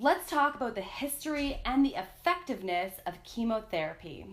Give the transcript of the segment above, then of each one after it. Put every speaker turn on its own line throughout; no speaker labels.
Let's talk about the history and the effectiveness of chemotherapy.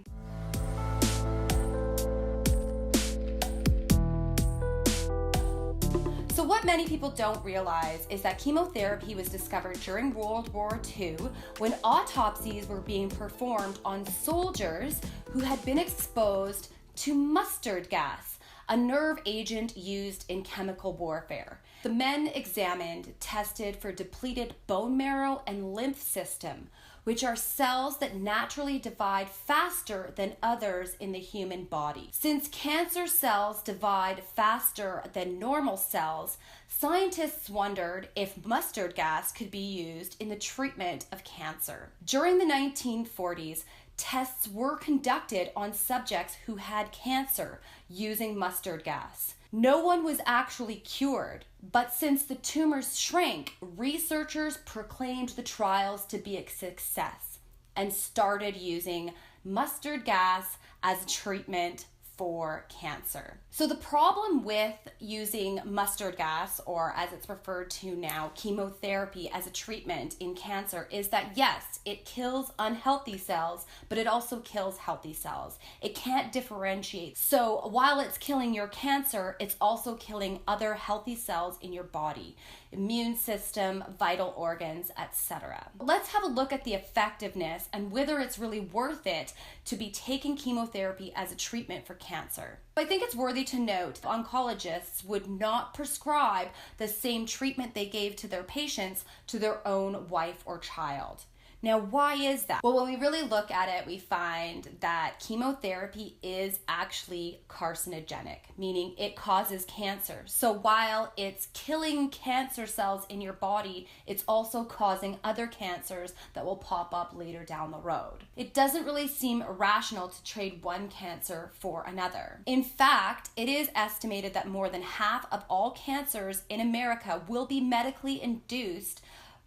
So what many people don't realize is that chemotherapy was discovered during World War II when autopsies were being performed on soldiers who had been exposed to mustard gas, a nerve agent used in chemical warfare. The men examined tested for depleted bone marrow and lymph system, which are cells that naturally divide faster than others in the human body. Since cancer cells divide faster than normal cells, scientists wondered if mustard gas could be used in the treatment of cancer. During the 1940s, tests were conducted on subjects who had cancer using mustard gas. No one was actually cured, but since the tumors shrank, researchers proclaimed the trials to be a success and started using mustard gas as a treatment for cancer. So the problem with using mustard gas, or as it's referred to now, chemotherapy as a treatment in cancer, is that yes, it kills unhealthy cells, but it also kills healthy cells. It can't differentiate. So while it's killing your cancer, it's also killing other healthy cells in your body, immune system, vital organs, etc. Let's have a look at the effectiveness and whether it's really worth it to be taking chemotherapy as a treatment for cancer. I think it's worthy to note oncologists would not prescribe the same treatment they gave to their patients to their own wife or child. Now, why is that? Well, when we really look at it, we find that chemotherapy is actually carcinogenic, meaning it causes cancer. So while it's killing cancer cells in your body, it's also causing other cancers that will pop up later down the road. It doesn't really seem rational to trade one cancer for another. In fact, it is estimated that more than half of all cancers in America will be medically induced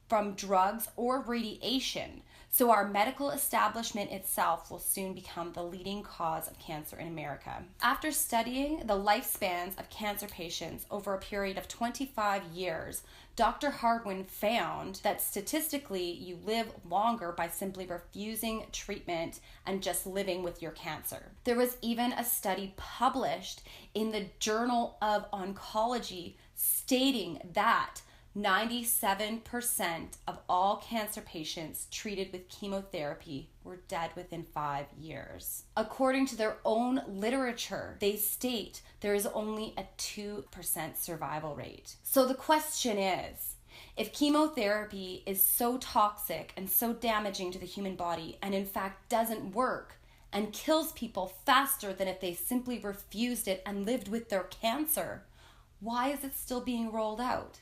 from drugs or radiation. So our medical establishment itself will soon become the leading cause of cancer in America. After studying the lifespans of cancer patients over a period of 25 years, Dr. Hardwin found that statistically you live longer by simply refusing treatment and just living with your cancer. There was even a study published in the Journal of Oncology stating that 97% of all cancer patients treated with chemotherapy were dead within 5 years. According to their own literature, they state there is only a 2% survival rate. So the question is, if chemotherapy is so toxic and so damaging to the human body and in fact doesn't work and kills people faster than if they simply refused it and lived with their cancer, why is it still being rolled out?